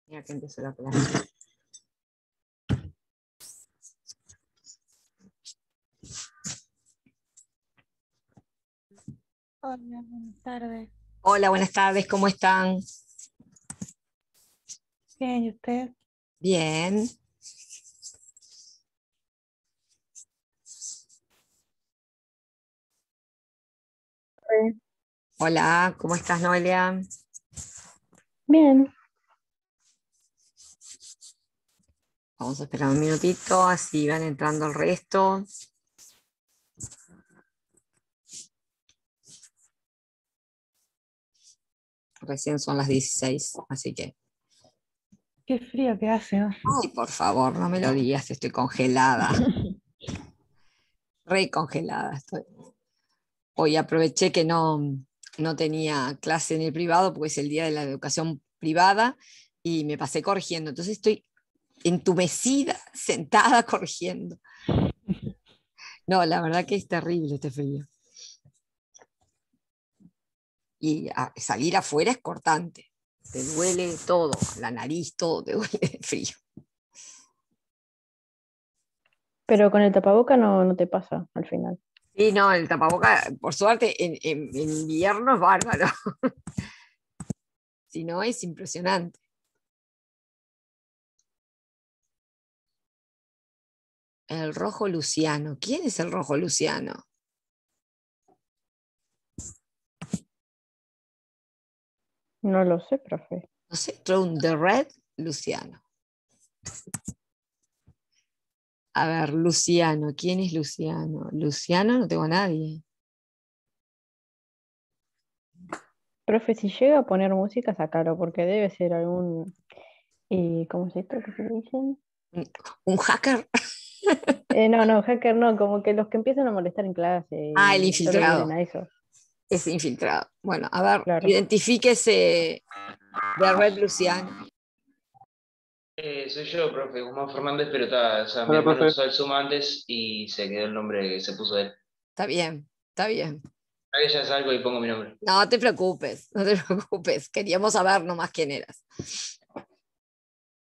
Mira que empiezo la clase. Hola, buenas tardes. Hola, buenas tardes, ¿cómo están? Bien, ¿y usted? Bien. Hola, ¿cómo estás, Noelia? Bien. Vamos a esperar un minutito, así van entrando el resto. Recién son las 16, así que... Qué frío que hace, ¿no? Ay, por favor, no me lo digas, estoy congelada, re congelada estoy. Hoy aproveché que no tenía clase en el privado, porque es el día de la educación privada, y me pasé corrigiendo. Entonces estoy entumecida, sentada corrigiendo. No, la verdad que es terrible este frío. Y salir afuera es cortante. Te duele todo, la nariz, todo te duele de frío. Pero con el tapaboca no te pasa al final. Y no, el tapaboca, por suerte, en invierno es bárbaro. Si no, es impresionante. El rojo Luciano. ¿Quién es el rojo Luciano? No lo sé, profe. No sé, Throne the Red Luciano. A ver, Luciano. ¿Quién es Luciano? Luciano no tengo a nadie. Profe, si llega a poner música, sacalo, porque debe ser algún... ¿cómo se dice? ¿Qué se le dicen? ¿Un hacker? No, hacker no, como que los que empiezan a molestar en clase Ah, el y solo vienen infiltrado. a eso. Es infiltrado. Bueno, a ver, Claro. identifíquese de Red Luciano. Soy yo, profe, Guzmán Fernández, pero está, o sea, mi Hola, hermano profe. usó el Zoom antes y se quedó el nombre que se puso él. Está bien, está bien. Ahí ya salgo y pongo mi nombre. No te preocupes, no te preocupes. Queríamos saber nomás quién eras.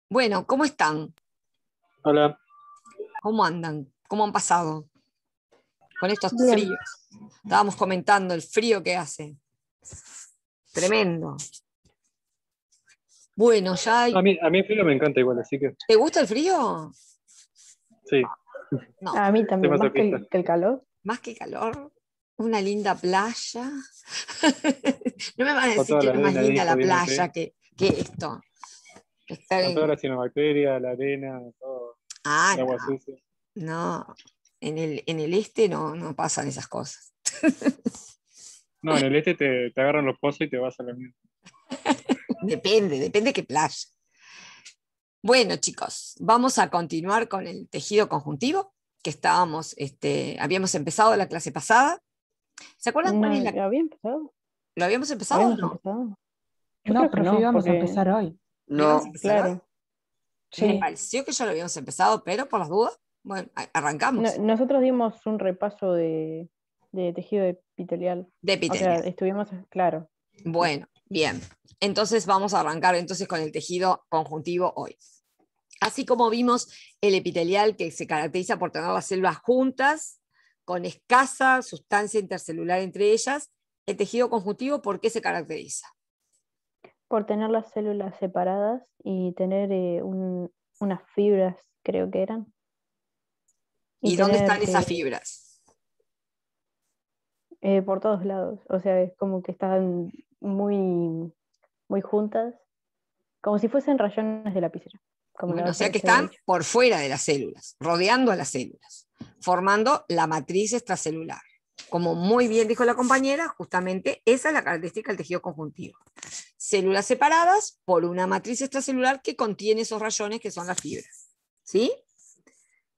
Bueno, ¿cómo están? Hola. ¿Cómo andan? ¿Cómo han pasado con estos Bien. fríos? Estábamos comentando el frío que hace. Tremendo. Bueno, ya hay... A mí el frío me encanta igual, así que ¿Te gusta el frío? sí, No, A mí soy también, más que masoquista. que el calor. más que calor, una linda playa. No me van a Con decir toda que la no es más arena ahí linda la jodiéndote, playa que esto. Estar con toda en... la cianobacteria, la arena, todo, Ah, el agua no, sucia. no. En el este no pasan esas cosas. No, en el este te agarran los pozos y te vas a la mierda. Depende qué playa. Bueno, chicos, vamos a continuar con el tejido conjuntivo que habíamos empezado la clase pasada. ¿Se acuerdan cuál No, es la... ¿había empezado? ¿Lo habíamos empezado o ¿Habíamos no? empezado? Yo No, creo que profe, no, íbamos a porque... empezar hoy. ¿Lo íbamos a No, empezar hoy? Claro. Me Sí. pareció que ya lo habíamos empezado, pero por las dudas, bueno, arrancamos. Nosotros dimos un repaso de tejido epitelial. De O sea, epitelial. estuvimos, claro, sí. Bueno, bien. Entonces vamos a arrancar entonces con el tejido conjuntivo hoy. Así como vimos el epitelial que se caracteriza por tener las células juntas, con escasa sustancia intercelular entre ellas, el tejido conjuntivo, ¿por qué se caracteriza? Por tener las células separadas y tener unas fibras, creo que eran. Y ¿Y dónde tener están esas fibras? por todos lados. O sea, es como que están muy, muy juntas, como si fuesen rayones de lapicera, como la Bueno, o otra sea que vez se había están dicho. por fuera de las células, rodeando a las células, formando la matriz extracelular. Como muy bien dijo la compañera, justamente esa es la característica del tejido conjuntivo. Células separadas por una matriz extracelular que contiene esos rayones que son las fibras. ¿Sí?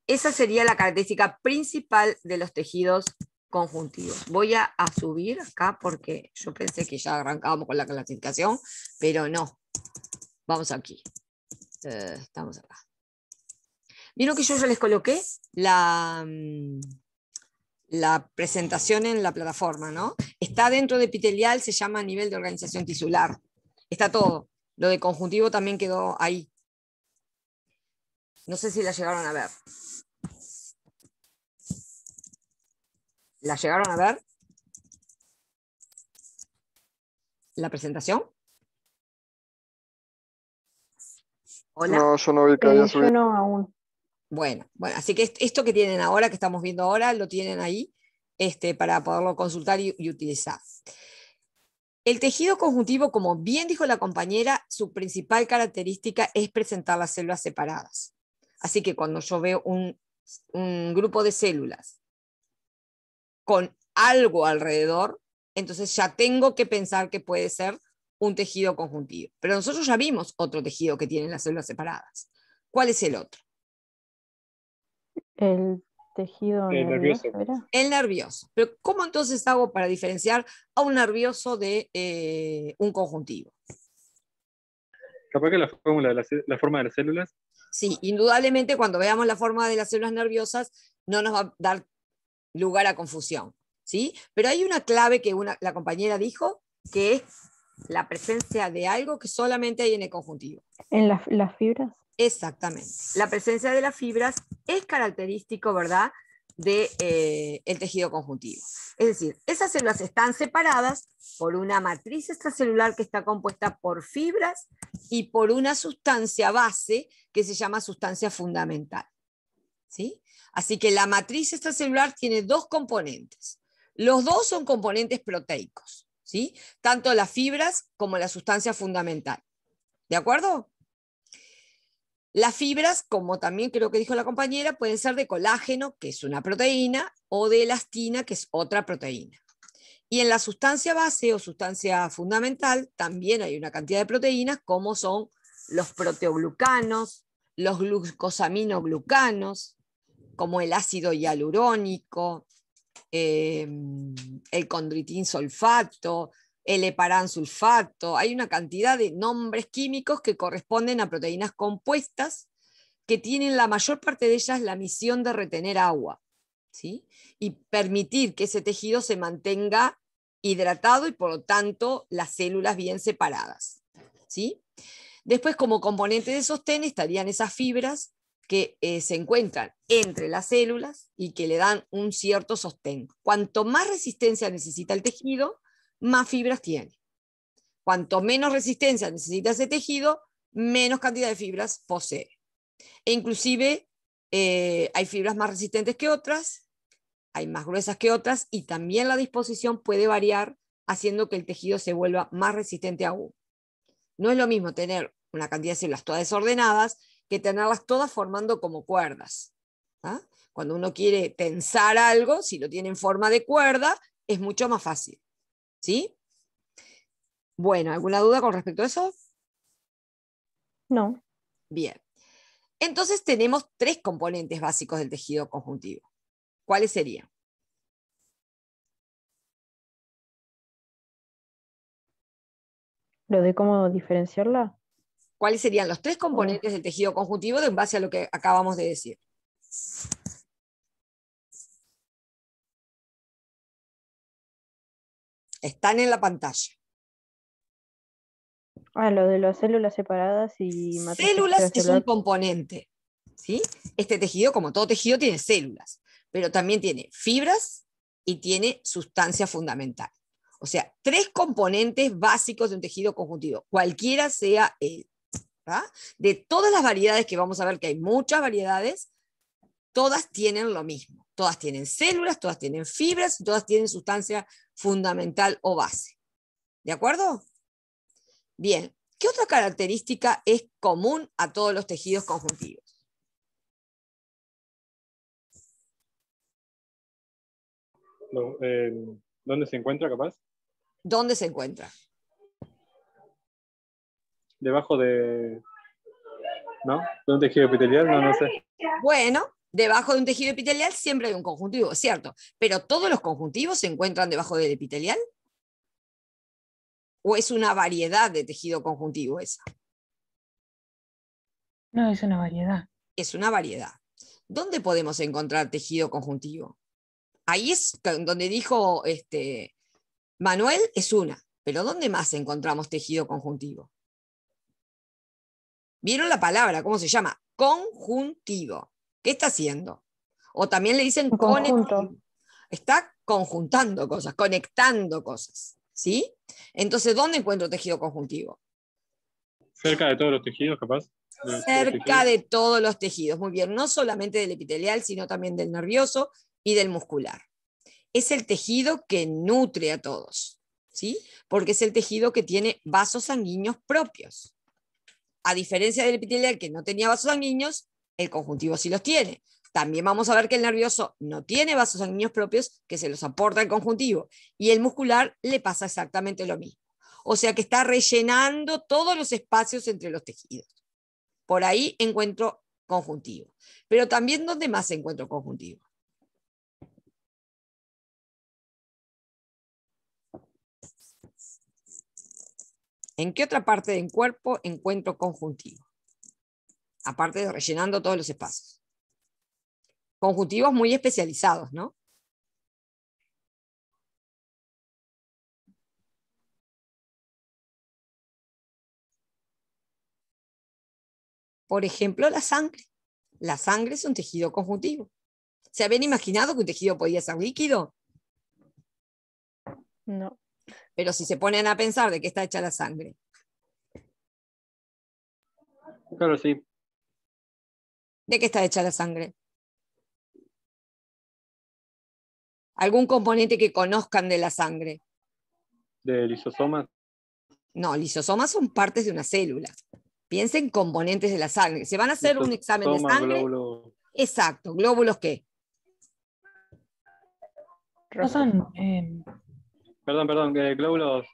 Esa sería la característica principal de los tejidos conjuntivos. Voy a subir acá porque yo pensé que ya arrancábamos con la clasificación, pero no. Vamos aquí. Estamos acá. ¿Vieron que yo ya les coloqué la presentación en la plataforma, ¿no? Está dentro de epitelial, se llama nivel de organización tisular. Está todo. Lo de conjuntivo también quedó ahí. No sé si la llegaron a ver. ¿La llegaron a ver? ¿La presentación? Hola. No, yo no vi que había subido. Yo no aún. Bueno, así que esto que tienen ahora, que estamos viendo ahora, lo tienen ahí para poderlo consultar y utilizar. El tejido conjuntivo, como bien dijo la compañera, su principal característica es presentar las células separadas. Así que cuando yo veo un grupo de células con algo alrededor, entonces ya tengo que pensar que puede ser un tejido conjuntivo. Pero nosotros ya vimos otro tejido que tiene las células separadas. ¿Cuál es el otro? El tejido El nervioso, nervioso. ¿era? El nervioso. Pero ¿cómo entonces hago para diferenciar a un nervioso de un conjuntivo? Capaz que la forma de las células. Sí, indudablemente cuando veamos la forma de las células nerviosas no nos va a dar lugar a confusión, ¿sí? Pero hay una clave que la compañera dijo, que es la presencia de algo que solamente hay en el conjuntivo. ¿En las fibras? Exactamente. La presencia de las fibras es característico, ¿verdad?, de, el tejido conjuntivo. Es decir, esas células están separadas por una matriz extracelular que está compuesta por fibras y por una sustancia base que se llama sustancia fundamental. ¿Sí? Así que la matriz extracelular tiene dos componentes. Los dos son componentes proteicos, ¿sí? Tanto las fibras como la sustancia fundamental. ¿De acuerdo? Las fibras, como también creo que dijo la compañera, pueden ser de colágeno, que es una proteína, o de elastina, que es otra proteína. Y en la sustancia base o sustancia fundamental también hay una cantidad de proteínas, como son los proteoglucanos, los glucosaminoglucanos, como el ácido hialurónico, el condritin sulfato, el heparan sulfato. Hay una cantidad de nombres químicos que corresponden a proteínas compuestas que tienen la mayor parte de ellas la misión de retener agua, ¿sí? Y permitir que ese tejido se mantenga hidratado y por lo tanto las células bien separadas, ¿sí? Después, como componente de sostén estarían esas fibras que se encuentran entre las células y que le dan un cierto sostén. Cuanto más resistencia necesita el tejido, más fibras tiene. Cuanto menos resistencia necesita ese tejido, menos cantidad de fibras posee. E inclusive hay fibras más resistentes que otras, hay más gruesas que otras, y también la disposición puede variar, haciendo que el tejido se vuelva más resistente aún. No es lo mismo tener una cantidad de células todas desordenadas que tenerlas todas formando como cuerdas. ¿Ah? Cuando uno quiere tensar algo, si lo tiene en forma de cuerda, es mucho más fácil. ¿Sí? Bueno, ¿alguna duda con respecto a eso? No. Bien. Entonces tenemos tres componentes básicos del tejido conjuntivo. ¿Cuáles serían? ¿Lo de cómo diferenciarla? ¿Cuáles serían los tres componentes del tejido conjuntivo en base a lo que acabamos de decir? Están en la pantalla. Lo de las células separadas y matriz Células es un extracelular. componente. ¿Sí? Este tejido, como todo tejido, tiene células, pero también tiene fibras y tiene sustancia fundamental. O sea, tres componentes básicos de un tejido conjuntivo, cualquiera sea él. ¿verdad? De todas las variedades que vamos a ver, que hay muchas variedades, todas tienen lo mismo. Todas tienen células, todas tienen fibras y todas tienen sustancia fundamental o base. ¿De acuerdo? Bien. ¿Qué otra característica es común a todos los tejidos conjuntivos? ¿Dónde se encuentra, capaz? ¿Dónde se encuentra? Debajo de... ¿No? ¿De un tejido epitelial? No, no sé. Bueno, debajo de un tejido epitelial siempre hay un conjuntivo, ¿cierto? Pero ¿todos los conjuntivos se encuentran debajo del epitelial? ¿O es una variedad de tejido conjuntivo esa? No, es una variedad. Es una variedad. ¿Dónde podemos encontrar tejido conjuntivo? Ahí es donde dijo Manuel, es una. Pero ¿dónde más encontramos tejido conjuntivo? ¿Vieron la palabra? ¿Cómo se llama? Conjuntivo. ¿Qué está haciendo? O también le dicen Un conjunto. conectivo. Está conjuntando cosas, conectando cosas. ¿Sí? Entonces, ¿dónde encuentro tejido conjuntivo? Cerca de todos los tejidos, capaz. De los Cerca tejidos. de todos los tejidos. Muy bien, no solamente del epitelial, sino también del nervioso y del muscular. Es el tejido que nutre a todos, ¿sí? Porque es el tejido que tiene vasos sanguíneos propios. A diferencia del epitelial que no tenía vasos sanguíneos, el conjuntivo sí los tiene. También vamos a ver que el nervioso no tiene vasos sanguíneos propios, que se los aporta el conjuntivo. Y el muscular le pasa exactamente lo mismo. O sea que está rellenando todos los espacios entre los tejidos. Por ahí encuentro conjuntivo. Pero también, ¿dónde más encuentro conjuntivo? ¿En qué otra parte del cuerpo encuentro conjuntivo? Aparte de rellenando todos los espacios. Conjuntivos muy especializados, ¿no? Por ejemplo, la sangre. La sangre es un tejido conjuntivo. ¿Se habían imaginado que un tejido podía ser líquido? No. Pero si se ponen a pensar de qué está hecha la sangre. Claro, sí. ¿De qué está hecha la sangre? ¿Algún componente que conozcan de la sangre? De lisosomas. No, lisosomas son partes de una célula. Piensen en componentes de la sangre. Se van a hacer un examen de Lisosoma, sangre. glóbulo. Exacto. ¿Glóbulos qué? No son, Perdón, glóbulos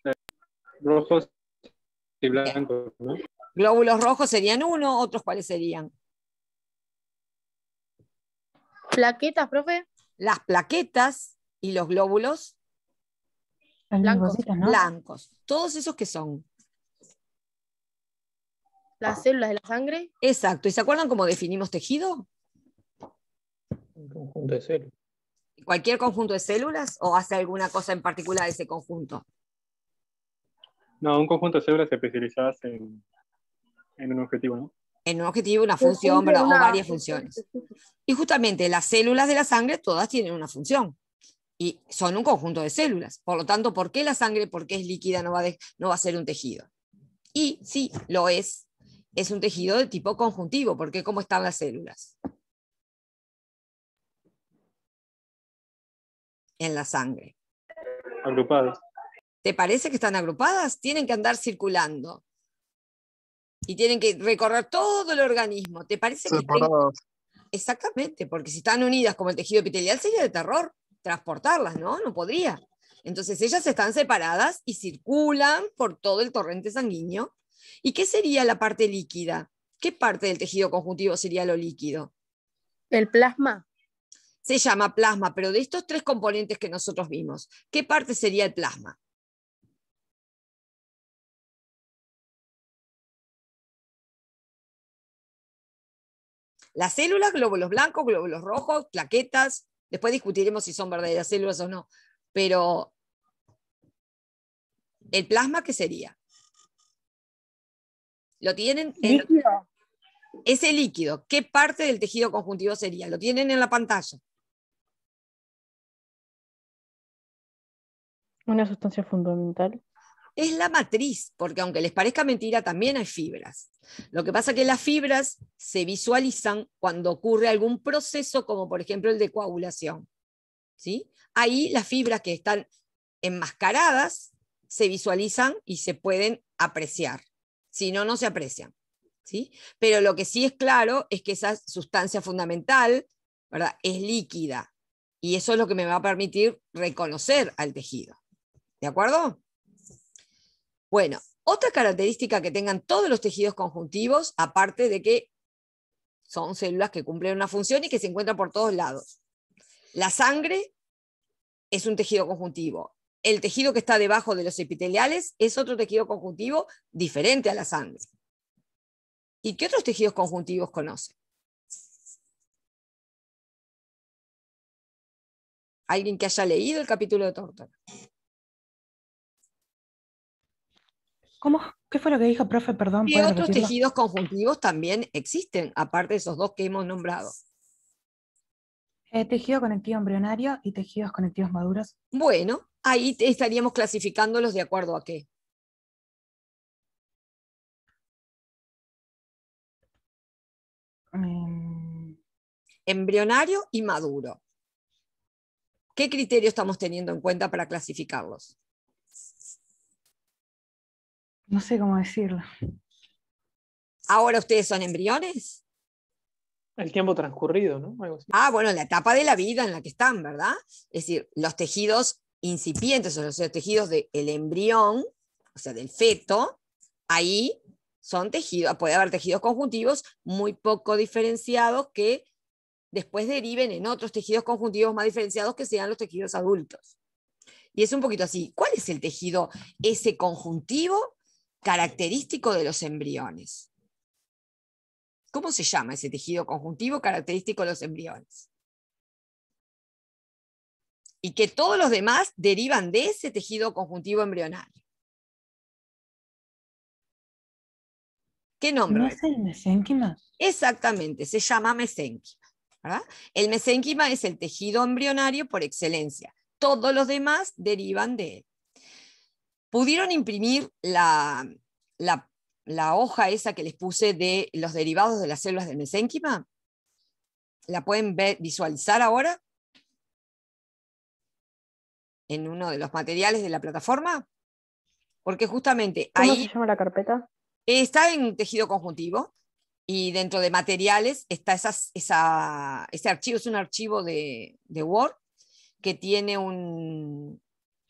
rojos y blancos, ¿no? Glóbulos rojos serían uno, otros cuáles serían. Plaquetas, profe. Las plaquetas y los glóbulos los Blancos. linfocitos, ¿no? blancos. Todos esos que son. Las células de la sangre. Exacto. ¿Y se acuerdan cómo definimos tejido? Un conjunto de células. ¿Cualquier conjunto de células o hace alguna cosa en particular ese conjunto? No, un conjunto de células especializadas en un objetivo, ¿no? En un objetivo, una función, ¿verdad? O varias funciones. Y justamente las células de la sangre todas tienen una función y son un conjunto de células. Por lo tanto, ¿por qué la sangre, porque es líquida, no va a ser un tejido? Y sí, lo es. Es un tejido de tipo conjuntivo, porque ¿cómo están las células? En la sangre. Agrupados. ¿Te parece que están agrupadas? Tienen que andar circulando. Y tienen que recorrer todo el organismo. ¿Te parece que estén... Exactamente, porque si están unidas como el tejido epitelial sería de terror transportarlas, ¿no? No podría. Entonces ellas están separadas y circulan por todo el torrente sanguíneo. ¿Y qué sería la parte líquida? ¿Qué parte del tejido conjuntivo sería lo líquido? El plasma. Se llama plasma, pero de estos tres componentes que nosotros vimos, ¿qué parte sería el plasma? Las células, glóbulos blancos, glóbulos rojos, plaquetas. Después discutiremos si son verdaderas células o no. Pero el plasma, ¿qué sería? Lo tienen en Líquido. ese líquido. ¿Qué parte del tejido conjuntivo sería? Lo tienen en la pantalla. Una sustancia fundamental. Es la matriz, porque aunque les parezca mentira, también hay fibras. Lo que pasa es que las fibras se visualizan cuando ocurre algún proceso, como por ejemplo el de coagulación. ¿Sí? Ahí las fibras que están enmascaradas se visualizan y se pueden apreciar. Si no, no se aprecian. ¿Sí? Pero lo que sí es claro es que esa sustancia fundamental, ¿verdad?, es líquida. Y eso es lo que me va a permitir reconocer al tejido. ¿De acuerdo? Bueno, otra característica que tengan todos los tejidos conjuntivos, aparte de que son células que cumplen una función y que se encuentran por todos lados. La sangre es un tejido conjuntivo. El tejido que está debajo de los epiteliales es otro tejido conjuntivo diferente a la sangre. ¿Y qué otros tejidos conjuntivos conocen? ¿Alguien que haya leído el capítulo de Tórtora? ¿Cómo? ¿Qué fue lo que dijo, profe? Perdón, ¿Qué ¿puede otros repetirlo? tejidos conjuntivos también existen, aparte de esos dos que hemos nombrado? Tejido conectivo embrionario y tejidos conectivos maduros. Bueno, ahí estaríamos clasificándolos de acuerdo a qué. Em, Embrionario y maduro. ¿Qué criterio estamos teniendo en cuenta para clasificarlos? no sé cómo decirlo. ¿Ahora ustedes son embriones? El tiempo transcurrido, ¿no? Algo así. Ah, bueno, la etapa de la vida en la que están, ¿verdad? Es decir, los tejidos incipientes, o sea, los tejidos del embrión, o sea, del feto, ahí son tejidos, puede haber tejidos conjuntivos muy poco diferenciados que después deriven en otros tejidos conjuntivos más diferenciados que sean los tejidos adultos. Y es un poquito así. ¿Cuál es el tejido, ese conjuntivo característico de los embriones? ¿Cómo se llama ese tejido conjuntivo característico de los embriones? Y que todos los demás derivan de ese tejido conjuntivo embrionario. ¿Qué nombre? ¿No es el mesénquima? Exactamente, se llama mesénquima, ¿verdad? El mesénquima es el tejido embrionario por excelencia. Todos los demás derivan de él. ¿Pudieron imprimir la hoja esa que les puse de los derivados de las células del mesénquima? ¿La pueden visualizar ahora? En uno de los materiales de la plataforma. Porque justamente ¿Cómo ahí se llama la carpeta? está en tejido conjuntivo y dentro de materiales está ese archivo, es un archivo de Word que tiene un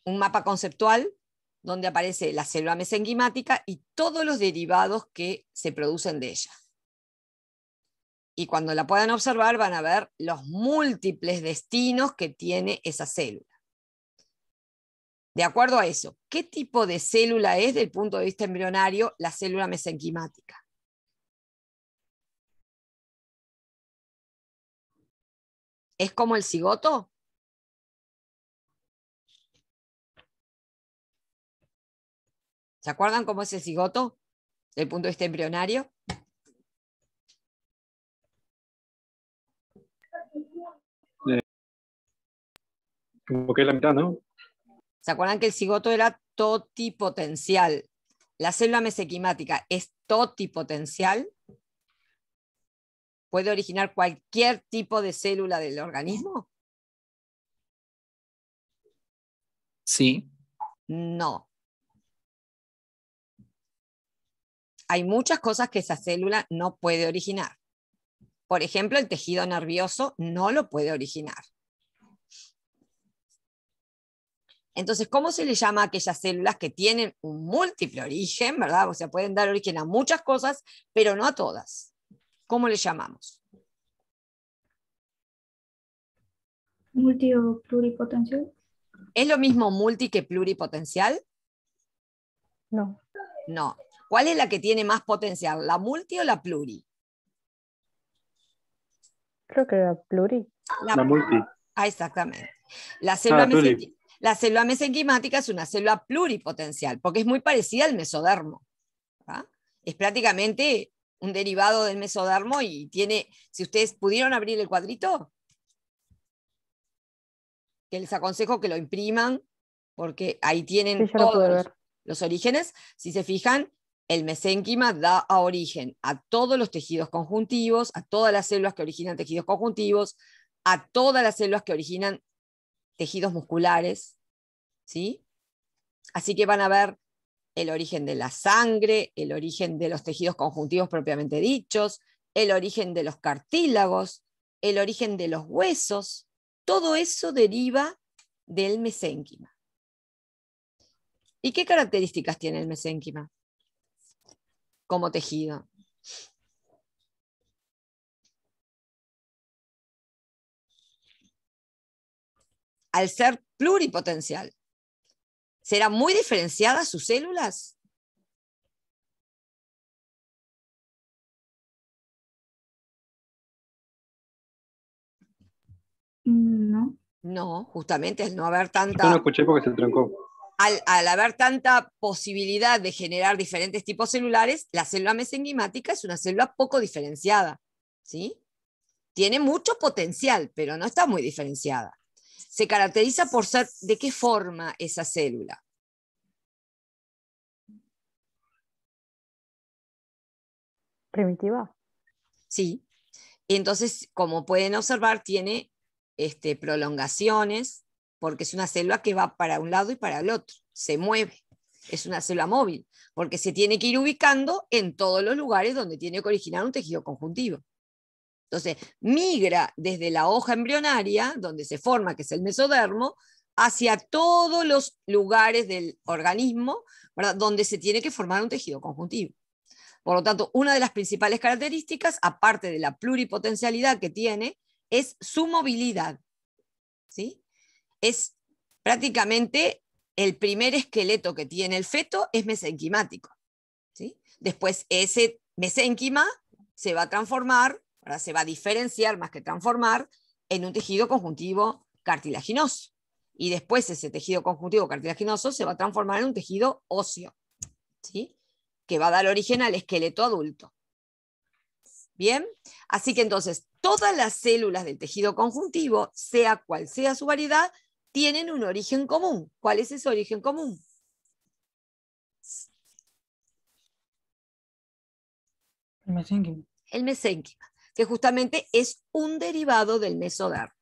mapa conceptual donde aparece la célula mesenquimática y todos los derivados que se producen de ella. Y cuando la puedan observar van a ver los múltiples destinos que tiene esa célula. De acuerdo a eso, ¿qué tipo de célula es desde el punto de vista embrionario la célula mesenquimática? ¿Es como el cigoto? ¿Se acuerdan cómo es el cigoto desde el punto de vista embrionario? Como que es la mitad, ¿no? ¿Se acuerdan que el cigoto era totipotencial? La célula mesenquimática es totipotencial. ¿Puede originar cualquier tipo de célula del organismo? Sí. No. Hay muchas cosas que esa célula no puede originar. Por ejemplo, el tejido nervioso no lo puede originar. Entonces, ¿cómo se le llama a aquellas células que tienen un múltiple origen, ¿verdad? O sea, pueden dar origen a muchas cosas, pero no a todas. ¿Cómo le llamamos? Multi o pluripotencial. ¿Es lo mismo multi que pluripotencial? No. No. ¿Cuál es la que tiene más potencial, la multi o la pluri? Creo que era pluri. La multi. Exactamente. La célula, pluri. la célula mesenquimática es una célula pluripotencial, porque es muy parecida al mesodermo, ¿verdad? Es prácticamente un derivado del mesodermo y tiene, si ustedes pudieron abrir el cuadrito, que les aconsejo que lo impriman, porque ahí tienen Sí, ya lo pude todos ver. los orígenes. Si se fijan, el mesénquima da a origen a todos los tejidos conjuntivos, a todas las células que originan tejidos conjuntivos, a todas las células que originan tejidos musculares, ¿sí? Así que van a ver el origen de la sangre, el origen de los tejidos conjuntivos propiamente dichos, el origen de los cartílagos, el origen de los huesos. Todo eso deriva del mesénquima. ¿Y qué características tiene el mesénquima como tejido? Al ser pluripotencial, ¿serán muy diferenciadas sus células? No. No, justamente al no haber Yo no tanta... escuché porque se trancó. al haber tanta posibilidad de generar diferentes tipos celulares, la célula mesenquimática es una célula poco diferenciada, ¿sí? Tiene mucho potencial, pero no está muy diferenciada. Se caracteriza por ser de qué forma esa célula. Primitiva. Sí. Entonces, como pueden observar, tiene prolongaciones, porque es una célula que va para un lado y para el otro, se mueve. Es una célula móvil, porque se tiene que ir ubicando en todos los lugares donde tiene que originar un tejido conjuntivo. Entonces, migra desde la hoja embrionaria, donde se forma, que es el mesodermo, hacia todos los lugares del organismo, ¿verdad?, donde se tiene que formar un tejido conjuntivo. Por lo tanto, una de las principales características, aparte de la pluripotencialidad que tiene, es su movilidad, ¿sí? Es prácticamente el primer esqueleto que tiene el feto es mesenquimático, ¿sí? Después ese mesénquima se va a transformar, ahora se va a diferenciar más que transformar, en un tejido conjuntivo cartilaginoso. Y después ese tejido conjuntivo cartilaginoso se va a transformar en un tejido óseo, ¿sí?, que va a dar origen al esqueleto adulto. Bien, así que entonces todas las células del tejido conjuntivo, sea cual sea su variedad, tienen un origen común. ¿Cuál es ese origen común? El mesénquima. El mesénquima, que justamente es un derivado del mesodermo.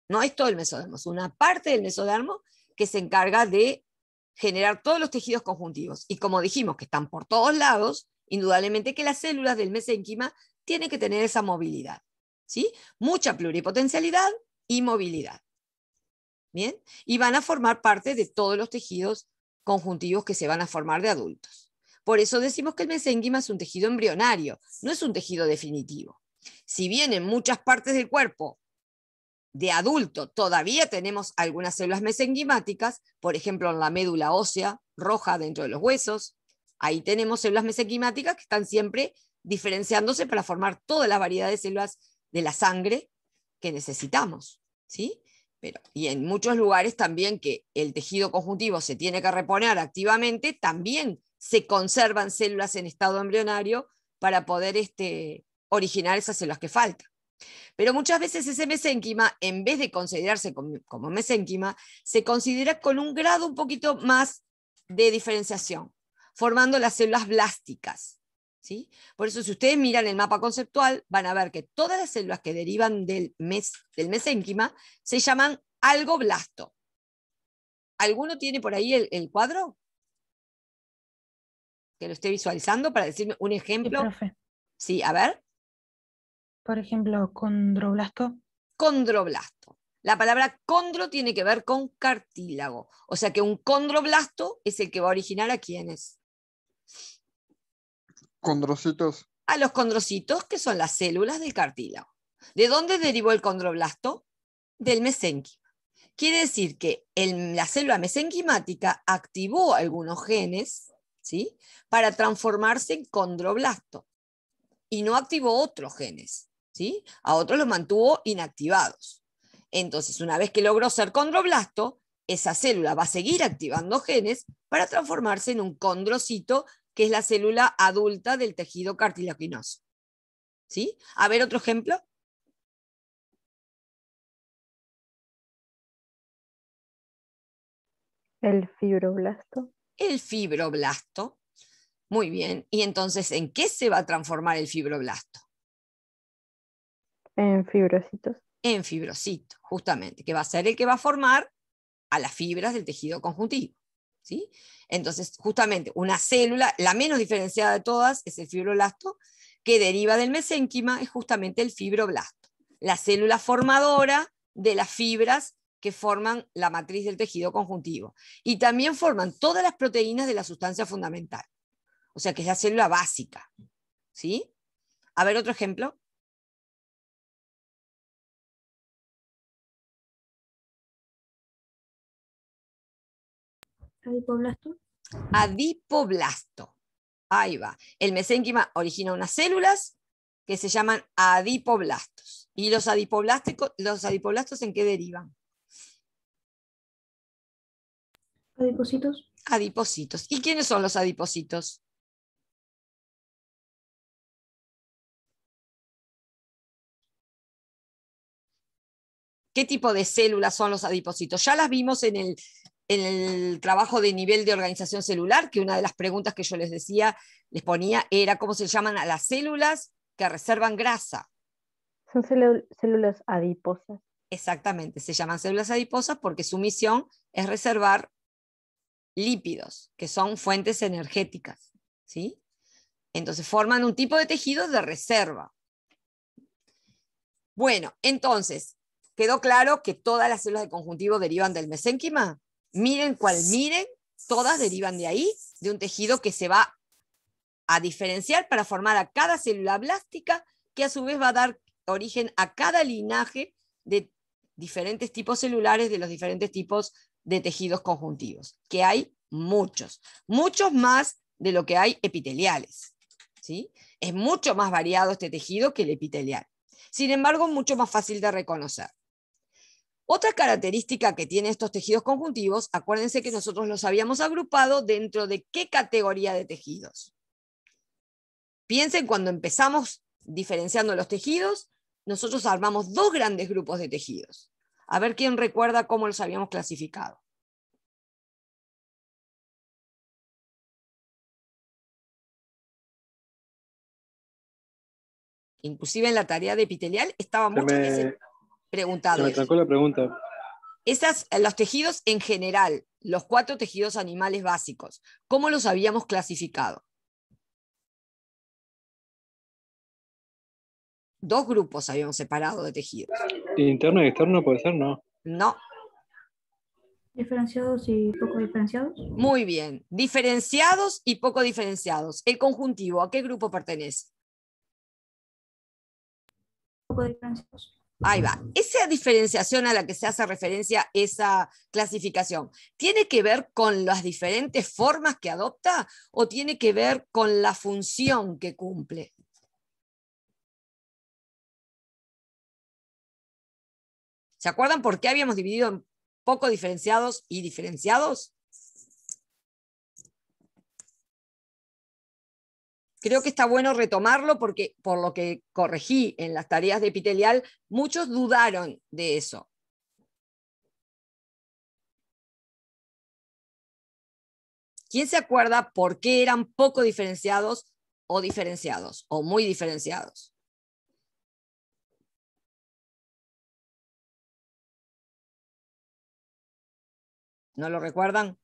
No es todo el mesodermo, es una parte del mesodermo que se encarga de generar todos los tejidos conjuntivos. Y como dijimos que están por todos lados, indudablemente que las células del mesénquima tienen que tener esa movilidad, ¿sí? Mucha pluripotencialidad y movilidad. ¿Bien? Y van a formar parte de todos los tejidos conjuntivos que se van a formar de adultos. Por eso decimos que el mesénquima es un tejido embrionario, no es un tejido definitivo. Si bien en muchas partes del cuerpo de adulto todavía tenemos algunas células mesenquimáticas, por ejemplo en la médula ósea roja dentro de los huesos, ahí tenemos células mesenquimáticas que están siempre diferenciándose para formar toda la variedad de células de la sangre que necesitamos, ¿sí? Y en muchos lugares también que el tejido conjuntivo se tiene que reponer activamente, también se conservan células en estado embrionario para poder originar esas células que faltan. Pero muchas veces ese mesénquima, en vez de considerarse como mesénquima, se considera con un grado un poquito más de diferenciación, formando las células blásticas, ¿sí? Por eso, si ustedes miran el mapa conceptual, van a ver que todas las células que derivan del mesénquima se llaman algoblasto. ¿Alguno tiene por ahí el cuadro? Que lo esté visualizando para decirme un Sí, ejemplo. profe. Sí, a ver. Por ejemplo, condroblasto. Condroblasto. La palabra condro tiene que ver con cartílago. O sea que un condroblasto es el que va a originar a quiénes. Condrocitos. A los condrocitos, que son las células del cartílago. ¿De dónde derivó el condroblasto? Del mesénquima. Quiere decir que la célula mesenquimática activó algunos genes, ¿sí?, para transformarse en condroblasto y no activó otros genes, ¿sí? A otros los mantuvo inactivados. Entonces, una vez que logró ser condroblasto, esa célula va a seguir activando genes para transformarse en un condrocito, que es la célula adulta del tejido cartilaginoso, ¿sí? A ver, otro ejemplo. El fibroblasto. El fibroblasto. Muy bien. Y entonces, ¿en qué se va a transformar el fibroblasto? En fibrocitos. En fibrocito, justamente, que va a ser el que va a formar a las fibras del tejido conjuntivo, ¿sí? Entonces, justamente, una célula, la menos diferenciada de todas, es el fibroblasto, que deriva del mesénquima, es justamente el fibroblasto, la célula formadora de las fibras que forman la matriz del tejido conjuntivo. Y también forman todas las proteínas de la sustancia fundamental. O sea que es la célula básica, ¿sí? A ver, otro ejemplo. Adipoblasto. Adipoblasto. Ahí va. El mesénquima origina unas células que se llaman adipoblastos. ¿Y los adipoblastos en qué derivan? Adipocitos. Adipocitos. ¿Y quiénes son los adipocitos? ¿Qué tipo de células son los adipocitos? Ya las vimos en el trabajo de nivel de organización celular, que una de las preguntas que yo les decía, les ponía, era cómo se llaman a las células que reservan grasa. Son células adiposas. Exactamente, se llaman células adiposas porque su misión es reservar lípidos, que son fuentes energéticas, ¿sí? Entonces forman un tipo de tejido de reserva. Bueno, entonces, ¿quedó claro que todas las células de conjuntivo derivan del mesénquima? Miren cuál miren, todas derivan de ahí, de un tejido que se va a diferenciar para formar a cada célula blástica, que a su vez va a dar origen a cada linaje de diferentes tipos celulares de los diferentes tipos de tejidos conjuntivos, que hay muchos, muchos más de lo que hay epiteliales, ¿sí? Es mucho más variado este tejido que el epitelial. Sin embargo, mucho más fácil de reconocer. Otra característica que tienen estos tejidos conjuntivos, acuérdense que nosotros los habíamos agrupado dentro de qué categoría de tejidos. Piensen, cuando empezamos diferenciando los tejidos, nosotros armamos dos grandes grupos de tejidos. A ver quién recuerda cómo los habíamos clasificado. Inclusive en la tarea de epitelial estaba muchas veces preguntado. Se me trancó la pregunta. Los tejidos en general, los 4 tejidos animales básicos, ¿cómo los habíamos clasificado? 2 grupos habíamos separado de tejidos. ¿Interno y externo puede ser? No. No. Diferenciados y poco diferenciados. Muy bien. Diferenciados y poco diferenciados. El conjuntivo, ¿a qué grupo pertenece? Poco diferenciados. Ahí va. Esa diferenciación a la que se hace referencia esa clasificación, ¿tiene que ver con las diferentes formas que adopta o tiene que ver con la función que cumple? ¿Se acuerdan por qué habíamos dividido en poco diferenciados y diferenciados? Creo que está bueno retomarlo porque, por lo que corregí en las tareas de epitelial, muchos dudaron de eso. ¿Quién se acuerda por qué eran poco diferenciados o diferenciados o muy diferenciados? ¿No lo recuerdan?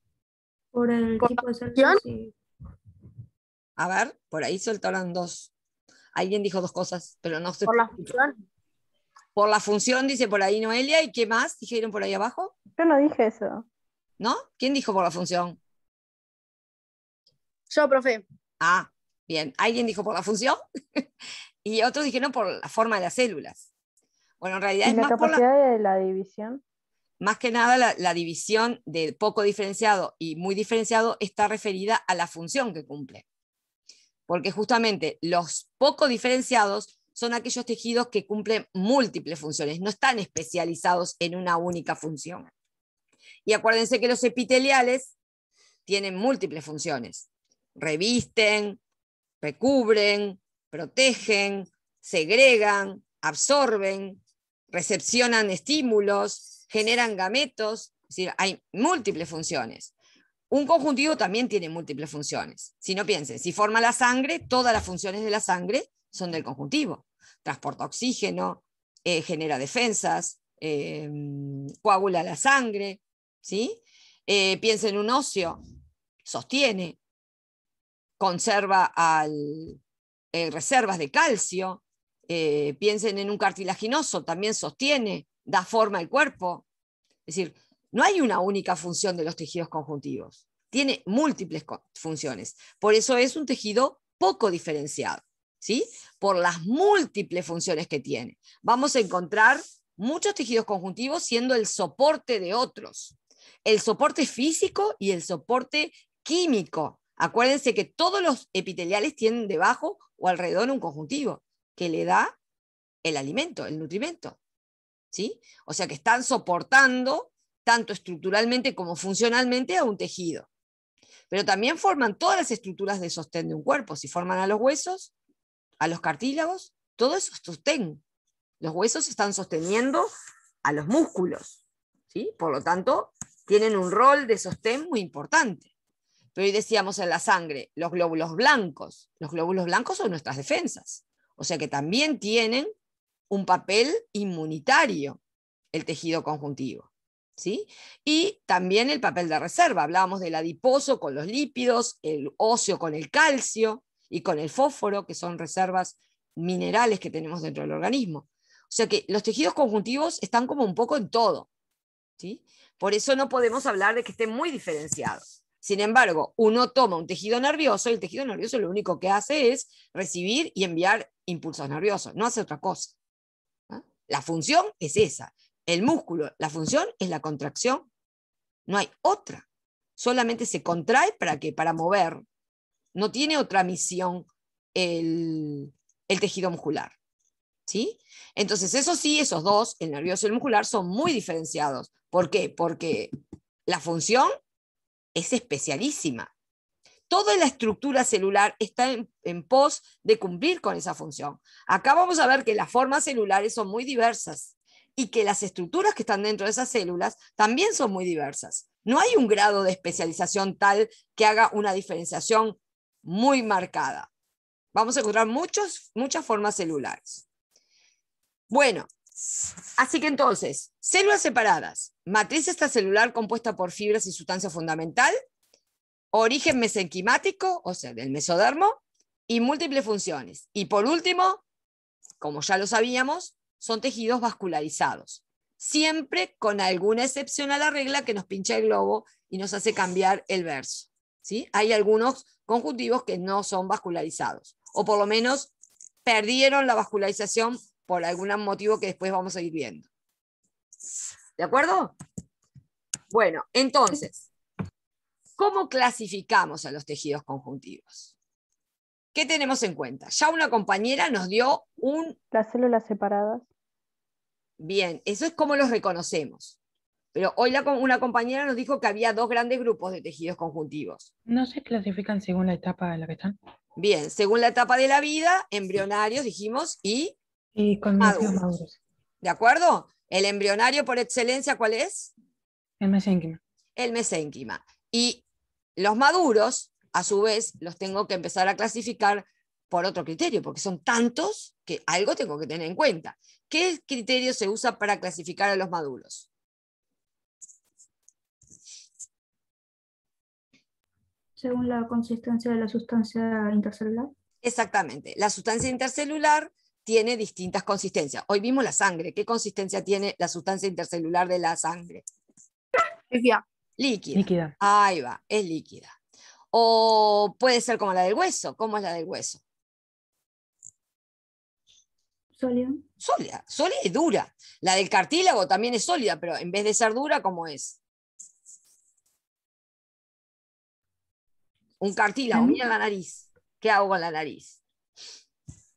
Por el ¿Por tipo de la células y A ver, por ahí soltaron 2. Alguien dijo 2 cosas, pero no sé. Por la función. Por la función, dice por ahí Noelia. ¿Y qué más dijeron por ahí abajo? Yo no dije eso. ¿No? ¿Quién dijo por la función? Yo, profe. Ah, bien. ¿Alguien dijo por la función? Y otros dijeron por la forma de las células. Bueno, en realidad ¿Y es la más por capacidad de la división? más que nada la división de poco diferenciado y muy diferenciado está referida a la función que cumple. Porque justamente los poco diferenciados son aquellos tejidos que cumplen múltiples funciones, no están especializados en una única función. Y acuérdense que los epiteliales tienen múltiples funciones. Revisten, recubren, protegen, segregan, absorben, recepcionan estímulos, generan gametos, es decir, hay múltiples funciones. Un conjuntivo también tiene múltiples funciones. Si no piensen, si forma la sangre, todas las funciones de la sangre son del conjuntivo. Transporta oxígeno, genera defensas, coagula la sangre, ¿sí? Piensen en un óseo, sostiene, conserva reservas de calcio. Piensen en un cartilaginoso, también sostiene, da forma al cuerpo. Es decir, no hay una única función de los tejidos conjuntivos, tiene múltiples funciones. Por eso es un tejido poco diferenciado, ¿sí? Por las múltiples funciones que tiene. Vamos a encontrar muchos tejidos conjuntivos siendo el soporte de otros. El soporte físico y el soporte químico. Acuérdense que todos los epiteliales tienen debajo o alrededor un conjuntivo que le da el alimento, el nutrimento, ¿sí? O sea que están soportando tanto estructuralmente como funcionalmente a un tejido. Pero también forman todas las estructuras de sostén de un cuerpo. Si forman a los huesos, a los cartílagos, todo eso es sostén. Los huesos están sosteniendo a los músculos, ¿sí? Por lo tanto, tienen un rol de sostén muy importante. Pero hoy decíamos en la sangre, los glóbulos blancos. Los glóbulos blancos son nuestras defensas. O sea que también tienen un papel inmunitario el tejido conjuntivo, ¿sí? Y también el papel de reserva. Hablábamos del adiposo con los lípidos, el óseo con el calcio y con el fósforo, que son reservas minerales que tenemos dentro del organismo. O sea que los tejidos conjuntivos están como un poco en todo, ¿sí? Por eso no podemos hablar de que estén muy diferenciados. Sin embargo, uno toma un tejido nervioso y el tejido nervioso lo único que hace es recibir y enviar impulsos nerviosos, no hace otra cosa. La función es esa. El músculo, la función es la contracción. No hay otra. Solamente se contrae para ¿qué? Para mover. No tiene otra misión el tejido muscular. ¿Sí? Entonces, eso sí, esos dos, el nervioso y el muscular, son muy diferenciados. ¿Por qué? Porque la función es especialísima. Toda la estructura celular está en pos de cumplir con esa función. Acá vamos a ver que las formas celulares son muy diversas y que las estructuras que están dentro de esas células también son muy diversas. No hay un grado de especialización tal que haga una diferenciación muy marcada. Vamos a encontrar muchas formas celulares. Bueno, así que entonces, células separadas, matriz extracelular compuesta por fibras y sustancia fundamental, origen mesenquimático, o sea, del mesodermo, y múltiples funciones. Y por último, como ya lo sabíamos, son tejidos vascularizados, siempre con alguna excepción a la regla que nos pincha el globo y nos hace cambiar el verso, ¿sí? Hay algunos conjuntivos que no son vascularizados, o por lo menos perdieron la vascularización por algún motivo que después vamos a ir viendo. ¿De acuerdo? Bueno, entonces, ¿cómo clasificamos a los tejidos conjuntivos? ¿Qué tenemos en cuenta? Ya una compañera nos dio un... Las células separadas. Bien, eso es como los reconocemos. Pero hoy una compañera nos dijo que había dos grandes grupos de tejidos conjuntivos. ¿No se clasifican según la etapa en la que están? Bien, según la etapa de la vida, embrionarios, dijimos, y Y con maduros. maduros. ¿De acuerdo? El embrionario por excelencia, ¿cuál es? El mesénquima. El mesénquima. Y los maduros, a su vez, los tengo que empezar a clasificar por otro criterio, porque son tantos que algo tengo que tener en cuenta. ¿Qué criterio se usa para clasificar a los maduros? Según la consistencia de la sustancia intercelular. Exactamente. La sustancia intercelular tiene distintas consistencias. Hoy vimos la sangre. ¿Qué consistencia tiene la sustancia intercelular de la sangre? Líquida. Líquida. Líquida. Ahí va, es líquida. O puede ser como la del hueso. ¿Cómo es la del hueso? Sólida. Sólida. Sólida y dura. La del cartílago también es sólida, pero en vez de ser dura, ¿cómo es? Un cartílago, mira la nariz. ¿Qué hago con la nariz?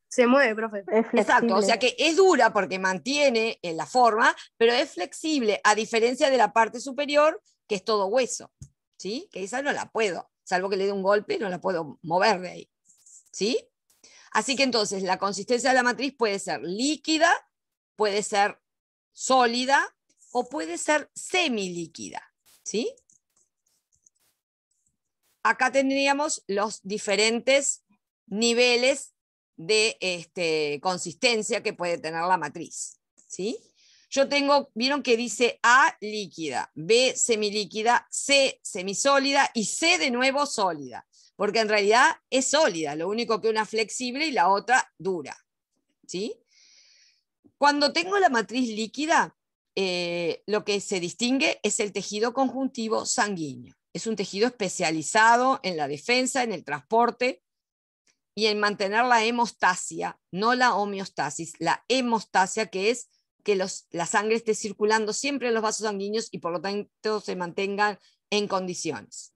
Se mueve, profe. Es flexible. Exacto, o sea que es dura porque mantiene la forma, pero es flexible, a diferencia de la parte superior, que es todo hueso, ¿sí? Que esa no la puedo, salvo que le dé un golpe, no la puedo mover de ahí, ¿sí? Así que entonces la consistencia de la matriz puede ser líquida, puede ser sólida o puede ser semilíquida, ¿sí? Acá tendríamos los diferentes niveles de consistencia que puede tener la matriz, ¿sí? Yo tengo, vieron que dice A líquida, B semilíquida, C semisólida y C de nuevo sólida, porque en realidad es sólida, lo único que una flexible y la otra dura, ¿sí? Cuando tengo la matriz líquida, lo que se distingue es el tejido conjuntivo sanguíneo. Es un tejido especializado en la defensa, en el transporte y en mantener la hemostasia, no la homeostasis, la hemostasia, que es que la sangre esté circulando siempre en los vasos sanguíneos y por lo tanto se mantengan en condiciones.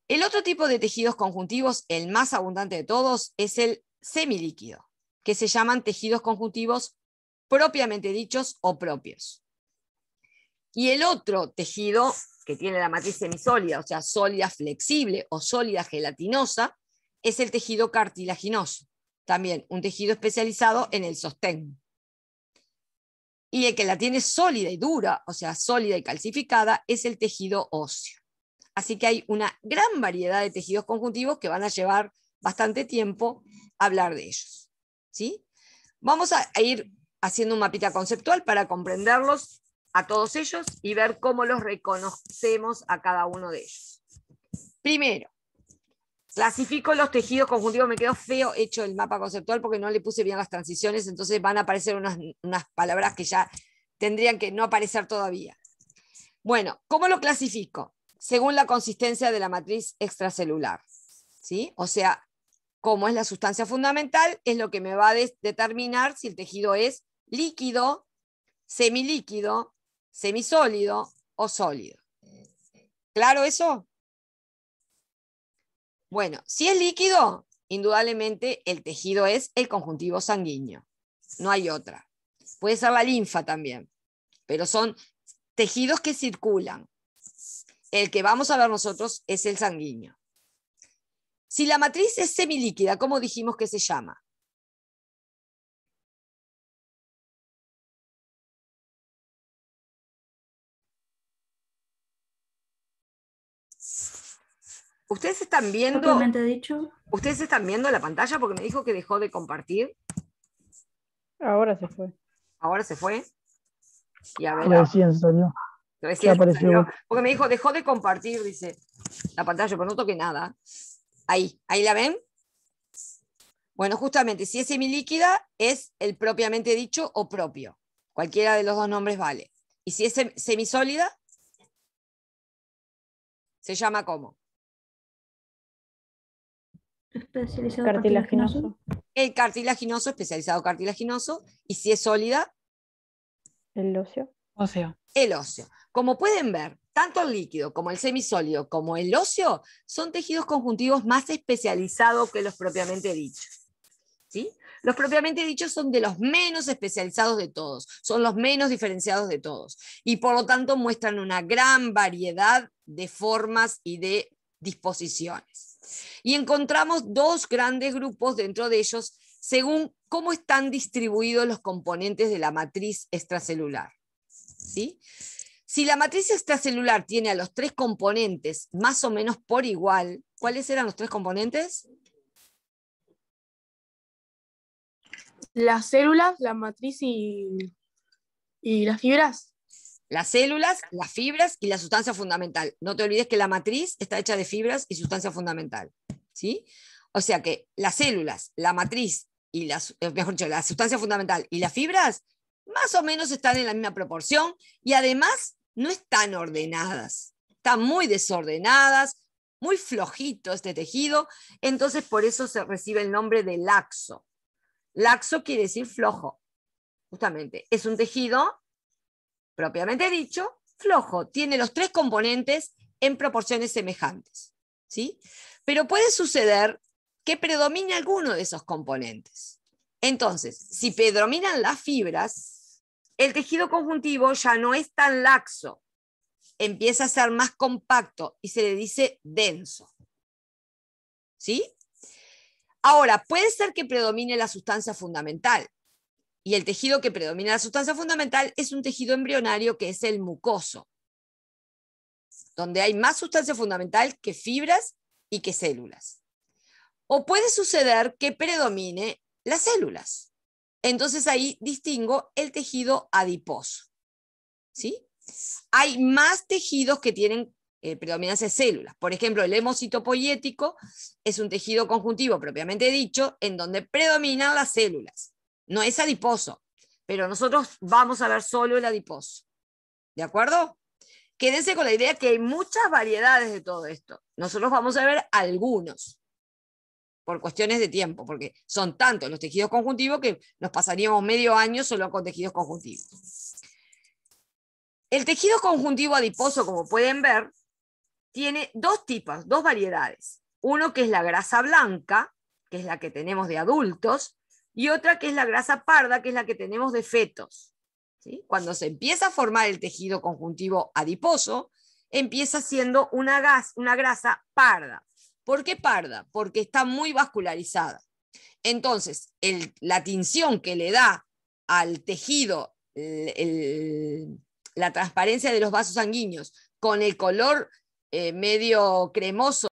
El otro tipo de tejidos conjuntivos, el más abundante de todos, es el semilíquido, que se llaman tejidos conjuntivos propiamente dichos o propios. Y el otro tejido que tiene la matriz semisólida, o sea, sólida flexible o sólida gelatinosa, es el tejido cartilaginoso. También un tejido especializado en el sostén. Y el que la tiene sólida y dura, o sea, sólida y calcificada, es el tejido óseo. Así que hay una gran variedad de tejidos conjuntivos que van a llevar bastante tiempo hablar de ellos. ¿Sí? Vamos a ir haciendo un mapita conceptual para comprenderlos a todos ellos y ver cómo los reconocemos a cada uno de ellos. Primero, clasifico los tejidos conjuntivos. Me quedó feo hecho el mapa conceptual porque no le puse bien las transiciones, entonces van a aparecer unas palabras que ya tendrían que no aparecer todavía. Bueno, ¿cómo lo clasifico? Según la consistencia de la matriz extracelular. ¿Sí? O sea, cómo es la sustancia fundamental es lo que me va a determinar si el tejido es líquido, semilíquido, semisólido o sólido. ¿Claro eso? Bueno, si es líquido, indudablemente el tejido es el conjuntivo sanguíneo. No hay otra. Puede ser la linfa también, pero son tejidos que circulan. El que vamos a ver nosotros es el sanguíneo. Si la matriz es semilíquida, ¿cómo dijimos que se llama? ¿Ustedes están viendo? Propiamente dicho. ¿Ustedes están viendo la pantalla? Porque me dijo que dejó de compartir. Ahora se fue. Ahora se fue. Y a ver. Recién salió. Recién Ya apareció. salió. Porque me dijo, dejó de compartir, dice, la pantalla, pero no toqué nada. Ahí la ven. Bueno, justamente, si es semilíquida, es el propiamente dicho o propio. Cualquiera de los dos nombres vale. Y si es semisólida, se llama ¿cómo? Especializado Cartilaginoso. El cartilaginoso, especializado cartilaginoso. Y si es sólida, El óseo. Óseo. el óseo. Como pueden ver, tanto el líquido como el semisólido como el óseo son tejidos conjuntivos más especializados que los propiamente dichos. ¿Sí? Los propiamente dichos son de los menos especializados de todos, son los menos diferenciados de todos y por lo tanto muestran una gran variedad de formas y de disposiciones. Y encontramos dos grandes grupos dentro de ellos según cómo están distribuidos los componentes de la matriz extracelular. ¿Sí? Si la matriz extracelular tiene a los tres componentes más o menos por igual, ¿cuáles eran los tres componentes? Las células, la matriz y las fibras. Las células, las fibras y la sustancia fundamental. No te olvides que la matriz está hecha de fibras y sustancia fundamental. ¿Sí? O sea que las células, la matriz y la sustancia fundamental y las fibras más o menos están en la misma proporción y además no están ordenadas. Están muy desordenadas, muy flojito este tejido, entonces por eso se recibe el nombre de laxo. Laxo quiere decir flojo, justamente. Es un tejido, propiamente dicho, flojo. Tiene los tres componentes en proporciones semejantes. ¿Sí? Pero puede suceder que predomine alguno de esos componentes. Entonces, si predominan las fibras, el tejido conjuntivo ya no es tan laxo. Empieza a ser más compacto y se le dice denso. ¿Sí? Ahora, puede ser que predomine la sustancia fundamental. Y el tejido que predomina la sustancia fundamental es un tejido embrionario que es el mucoso, donde hay más sustancia fundamental que fibras y que células. O puede suceder que predomine las células. Entonces ahí distingo el tejido adiposo. ¿Sí? Hay más tejidos que tienen predominancia de células. Por ejemplo, el hemocito poiético es un tejido conjuntivo propiamente dicho en donde predominan las células. No es adiposo, pero nosotros vamos a ver solo el adiposo. ¿De acuerdo? Quédense con la idea que hay muchas variedades de todo esto. Nosotros vamos a ver algunos, por cuestiones de tiempo, porque son tantos los tejidos conjuntivos que nos pasaríamos medio año solo con tejidos conjuntivos. El tejido conjuntivo adiposo, como pueden ver, tiene dos tipos, dos variedades. Uno que es la grasa blanca, que es la que tenemos de adultos, y otra que es la grasa parda, que es la que tenemos de fetos. ¿sí? Cuando se empieza a formar el tejido conjuntivo adiposo, empieza siendo una grasa parda. ¿Por qué parda? Porque está muy vascularizada. Entonces, la tinción que le da al tejido la transparencia de los vasos sanguíneos con el color medio cremoso